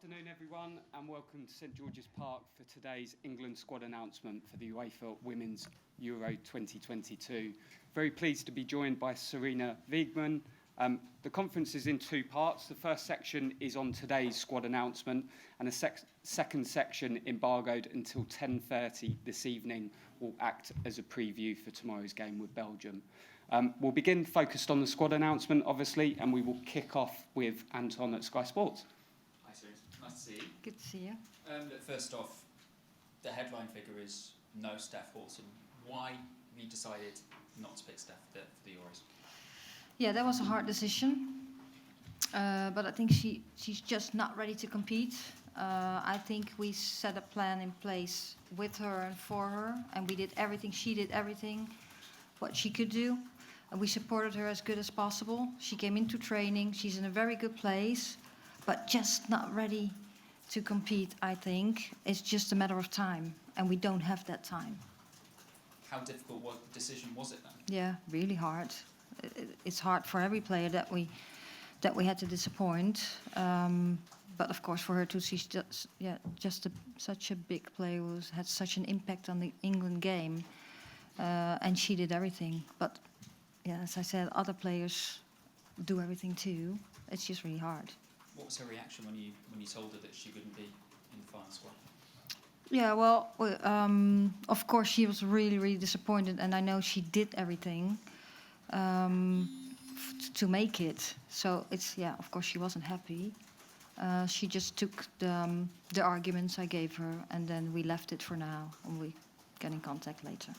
Afternoon everyone and welcome to St George's Park for today's England squad announcement for the UEFA Women's Euro 2022. Very pleased to be joined by Sarina Wiegman. The conference is in two parts. The first section is on today's squad announcement and a second section, embargoed until 10:30 this evening, will act as a preview for tomorrow's game with Belgium. We'll begin focused on the squad announcement, obviously, and we will kick off with Anton at Sky Sports. Nice to see you. Good to see you. Look, first off, the headline figure is no Steph Houghton. Why have you decided not to pick Steph for the Euros? Yeah, that was a hard decision, but I think she's just not ready to compete. I think we set a plan in place with her and for her, and we did everything. She did everything what she could do, and we supported her as good as possible. She came into training. She's in a very good place, but just not ready to compete, I think. It's just a matter of time, and we don't have that time. How difficult decision was it then? Yeah, really hard. It's hard for every player that we had to disappoint. But of course, for her too, she's just such a big player who had such an impact on the England game, and she did everything. But yeah, as I said, other players do everything too. It's just really hard. What was her reaction when you told her that she wouldn't be in the final squad? Yeah, well, of course she was really, really disappointed, and I know she did everything to make it. So of course she wasn't happy. She just took the arguments I gave her, and then we left it for now, and we get in contact later.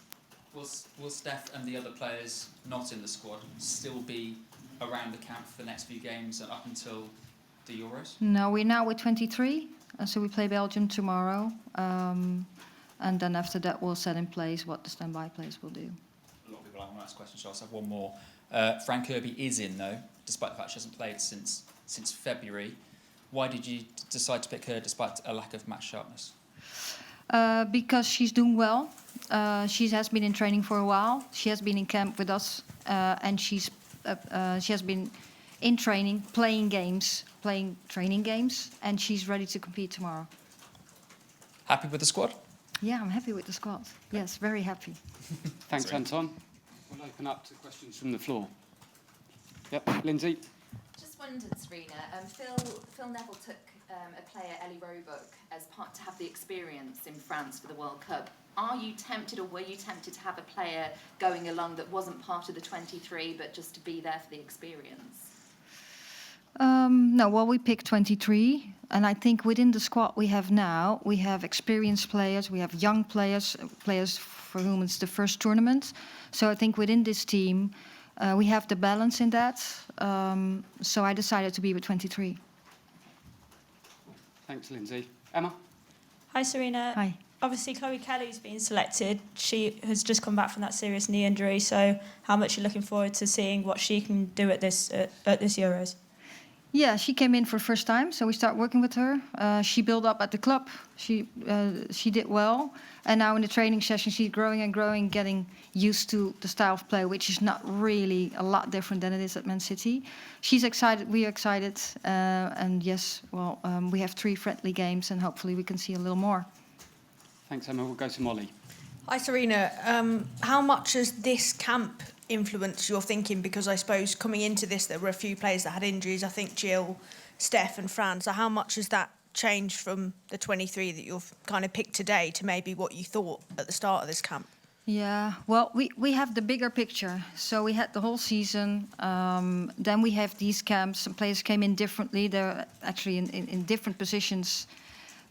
Will Steph and the other players not in the squad still be around the camp for the next few games and up until the Euros? No, we're now with 23, so we play Belgium tomorrow, and then after that we'll set in place what the standby players will do. A lot of people want to ask questions, so I'll just have one more. Fran Kirby is in though, despite the fact she hasn't played since February. Why did you decide to pick her despite a lack of match sharpness? Because she's doing well. She has been in training for a while. She has been in camp with us, and she has been in training, playing training games, and she's ready to compete tomorrow. Happy with the squad? Yeah, I'm happy with the squad. Yes, very happy. Thanks, Anton. We'll open up to questions from the floor. Yep, Lindsay. Just wondered, Sarina, Phil Neville took a player, Ellie Roebuck, as part to have the experience in France for the World Cup. Are you tempted, or were you tempted to have a player going along that wasn't part of the 23, but just to be there for the experience? No, well, we picked 23, and I think within the squad we have now, we have experienced players, we have young players, players for whom it's the first tournament. So I think within this team, we have the balance in that. So I decided to be with 23. Thanks, Lindsay. Emma? Hi, Sarina. Hi. Obviously, Chloe Kelly's been selected. She has just come back from that serious knee injury. So how much are you looking forward to seeing what she can do at this Euros? Yeah, she came in for the first time, so we start working with her. She built up at the club. She did well, and now in the training session, she's growing and growing, getting used to the style of play, which is not really a lot different than it is at Man City. She's excited. We are excited, and yes, well, we have 3 friendly games, and hopefully we can see a little more. Thanks, Emma. We'll go to Molly. Hi, Sarina. How much has this camp influenced your thinking? Because I suppose coming into this, there were a few players that had injuries. I think Jill, Steph and Fran. So how much has that changed from the 23 that you've kind of picked today to maybe what you thought at the start of this camp? Yeah, well, we have the bigger picture. So we had the whole season. Then we have these camps. Some players came in differently. They're actually in different positions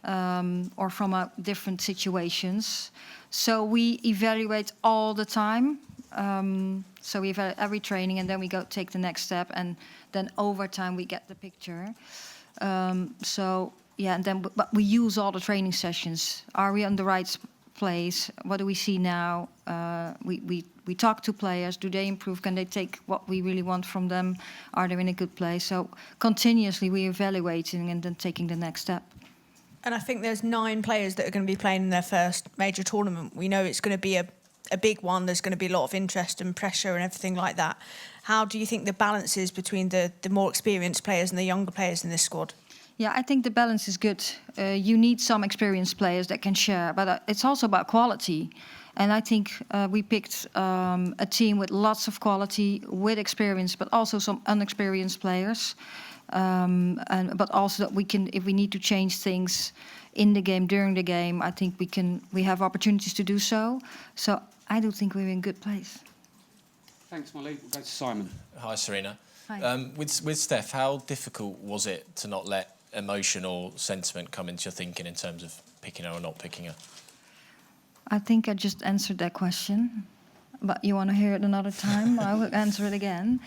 or from different situations. So we evaluate all the time. So we have every training, and then we go take the next step, and then over time we get the picture. So yeah, and then but we use all the training sessions. Are we on the right place? What do we see now? We talk to players. Do they improve? Can they take what we really want from them? Are they in a good place? So continuously we're evaluating and then taking the next step. And I think there's 9 players that are going to be playing in their first major tournament. We know it's going to be a big one. There's going to be a lot of interest and pressure and everything like that. How do you think the balance is between the more experienced players and the younger players in this squad? Yeah, I think the balance is good. You need some experienced players that can share, but it's also about quality. And I think we picked a team with lots of quality, with experience, but also some unexperienced players. But also that we can, if we need to change things in the game, during the game, I think we have opportunities to do so. So I do think we're in good place. Thanks, Molly. We'll go to Simon. Hi, Sarina. Hi. With Steph, how difficult was it to not let emotion or sentiment come into your thinking in terms of picking her or not picking her? I think I just answered that question, but you want to hear it another time? I will answer it again.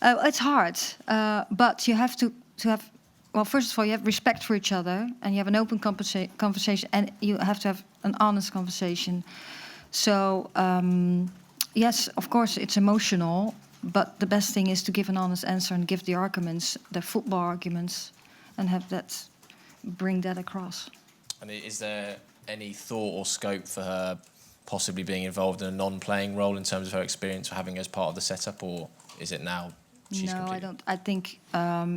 It's hard, but you have to have. Well, first of all, you have respect for each other, and you have an open conversation, and you have to have an honest conversation. So, yes, of course, it's emotional, but the best thing is to give an honest answer and give the arguments, the football arguments, and have that, bring that across. And is there any thought or scope for her possibly being involved in a non-playing role in terms of her experience or having her as part of the setup, or is it now she's No, completely... I don't. I think,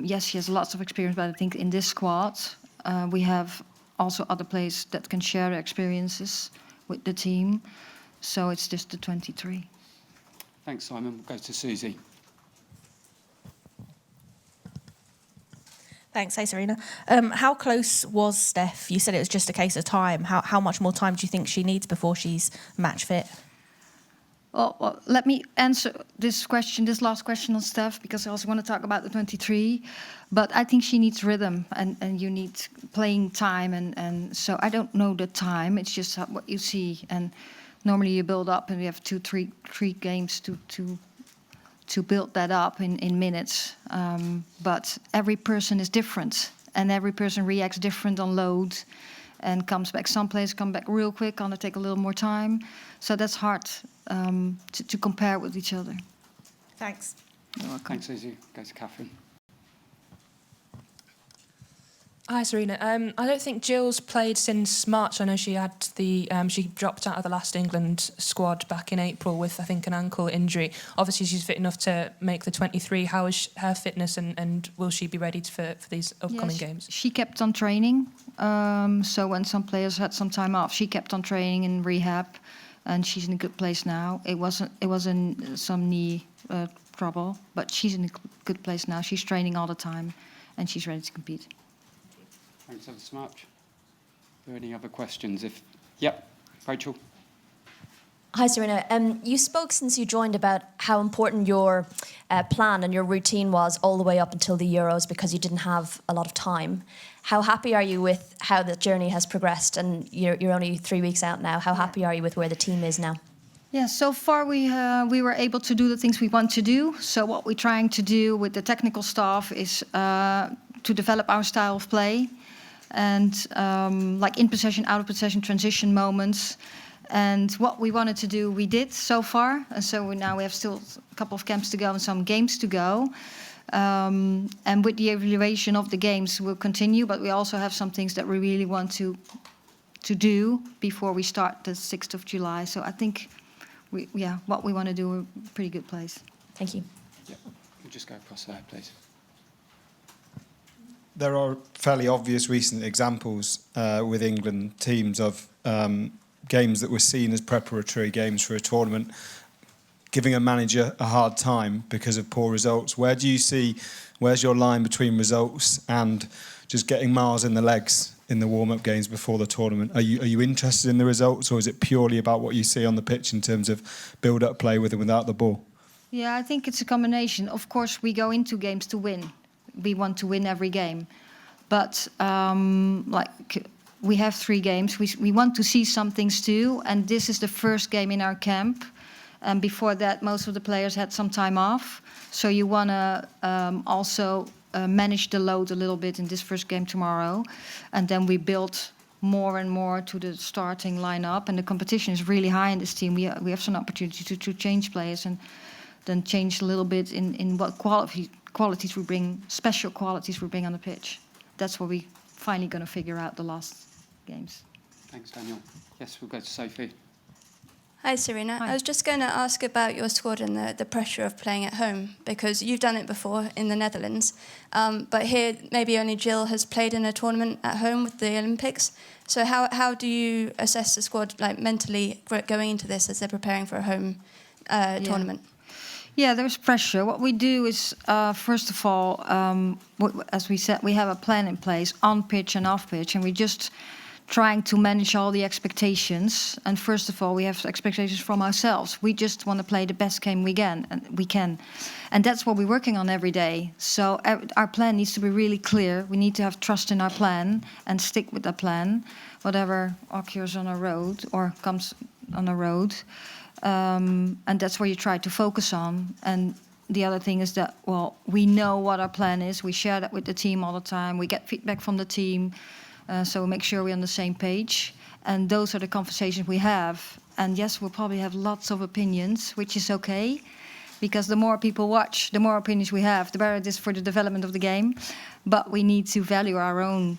yes, she has lots of experience, but I think in this squad, we have also other players that can share their experiences with the team. So it's just the 23. Thanks, Simon. We'll go to Susie. Thanks. Hey, Sarina. How close was Steph? You said it was just a case of time. How much more time do you think she needs before she's match fit? Well, let me answer this last question on Steph, because I also want to talk about the 23. But I think she needs rhythm, and you need playing time. And so I don't know the time. It's just what you see. And normally you build up, and we have three games to build that up in minutes. But every person is different, and every person reacts different on load and comes back. Some players come back real quick, gonna take a little more time. So that's hard to compare with each other. Thanks. You're welcome. Thanks, Susie. Go to Catherine. Hi, Sarina. I don't think Jill's played since March. I know she had she dropped out of the last England squad back in April with, I think, an ankle injury. Obviously, she's fit enough to make the 23. How is her fitness, and will she be ready for these upcoming games? She kept on training. So when some players had some time off, she kept on training in rehab, and she's in a good place now. It wasn't some knee trouble, but she's in a good place now. She's training all the time, and she's ready to compete. Thanks ever so much. Are there any other questions? Yep, Rachel. Hi, Sarina. You spoke since you joined about how important your plan and your routine was all the way up until the Euros, because you didn't have a lot of time. How happy are you with how the journey has progressed? And you're only 3 weeks out now. How happy are you with where the team is now? Yeah, so far we were able to do the things we want to do. So what we're trying to do with the technical staff is to develop our style of play. And like in possession, out of possession, transition moments. And what we wanted to do, we did so far. And so now we have still a couple of camps to go and some games to go. And with the evaluation of the games, we'll continue. But we also have some things that we really want to do before we start the 6th of July. So I think, what we want to do, we're in a pretty good place. Thank you. Yep. We'll just go across there, please. There are fairly obvious recent examples with England teams of games that were seen as preparatory games for a tournament, giving a manager a hard time because of poor results. Where's your line between results and just getting miles in the legs in the warm-up games before the tournament? Are you interested in the results, or is it purely about what you see on the pitch in terms of build-up play with and without the ball? Yeah, I think it's a combination. Of course, we go into games to win. We want to win every game. But we have 3 games. We want to see some things too. And this is the first game in our camp. And before that, most of the players had some time off. So you want to also manage the load a little bit in this first game tomorrow. And then we build more and more to the starting lineup. And the competition is really high in this team. We have some opportunity to change players and then change a little bit in what qualities we bring, special qualities we bring on the pitch. That's what we finally going to figure out the last games. Thanks, Daniel. Yes, we'll go to Sophie. Hi, Sarina. Hi. I was just going to ask about your squad and the pressure of playing at home, because you've done it before in the Netherlands, but here maybe only Jill has played in a tournament at home with the Olympics. So how do you assess the squad like mentally going into this as they're preparing for a home tournament? Yeah, there's pressure. What we do is, first of all, as we said, we have a plan in place on pitch and off pitch, and we just trying to manage all the expectations. And first of all, we have expectations from ourselves. We just want to play the best game we can, and that's what we're working on every day. So our plan needs to be really clear. We need to have trust in our plan and stick with that plan, whatever occurs on a road or comes on a road. And that's where you try to focus on. And the other thing is that, well, we know what our plan is. We share that with the team all the time. We get feedback from the team. So we make sure we're on the same page. And those are the conversations we have. And yes, we'll probably have lots of opinions, which is okay. Because the more people watch, the more opinions we have, the better it is for the development of the game. But we need to value our own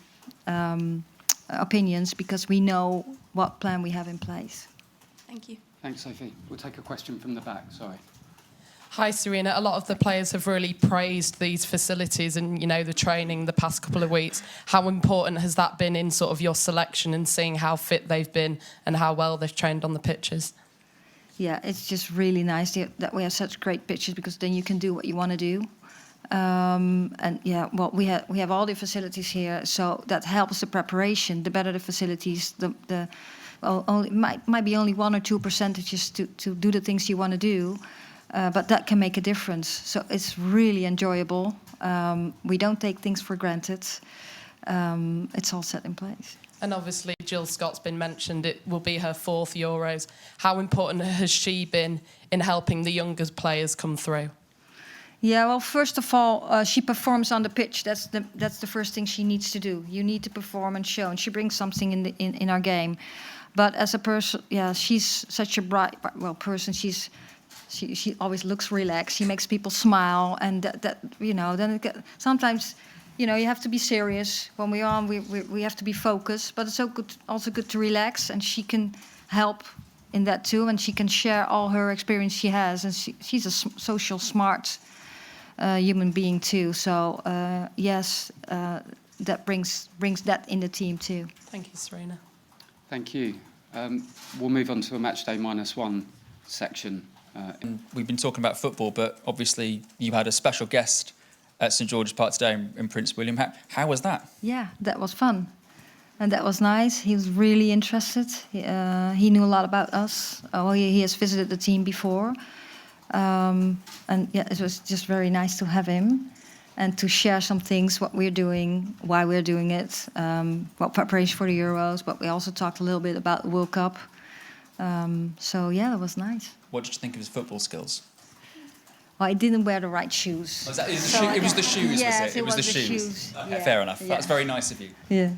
opinions because we know what plan we have in place. Thank you. Thanks, Sophie. We'll take a question from the back. Sorry. Hi, Sarina. A lot of the players have really praised these facilities and, you know, the training the past couple of weeks. How important has that been in sort of your selection and seeing how fit they've been and how well they've trained on the pitches? Yeah, it's just really nice that we have such great pitches because then you can do what you want to do. And yeah, well, we have all the facilities here, so that helps the preparation. The better the facilities, only might be only 1 or 2% to do the things you want to do. But that can make a difference. So it's really enjoyable. We don't take things for granted. It's all set in place. And obviously Jill Scott's been mentioned. It will be her 4th Euros. How important has she been in helping the younger players come through? Yeah, well, first of all, she performs on the pitch. That's the first thing she needs to do. You need to perform and show, and she brings something in our game. But as a person, yeah, she's such a bright person. She always looks relaxed. She makes people smile, and that you know. Then sometimes, you know, you have to be serious when we're on. We have to be focused, but it's also good to relax, and she can help in that too, and she can share all her experience she has, and she's a social smart human being too. So yes, that brings that in the team too. Thank you, Sarina. Thank you. We'll move on to a matchday -1 section. We've been talking about football, but obviously you had a special guest at St George's Park today in Prince William. How was that? Yeah, that was fun. And that was nice. He was really interested. He knew a lot about us. He has visited the team before. And yeah, it was just very nice to have him and to share some things, what we're doing, why we're doing it, what preparation for the Euros, but we also talked a little bit about the World Cup. So yeah, that was nice. What did you think of his football skills? Well, I didn't wear the right shoes. It was the shoes, Yes, was it? it was the the shoes. shoes. Okay, Yeah. fair enough. Yeah. That's very nice of you. Yeah.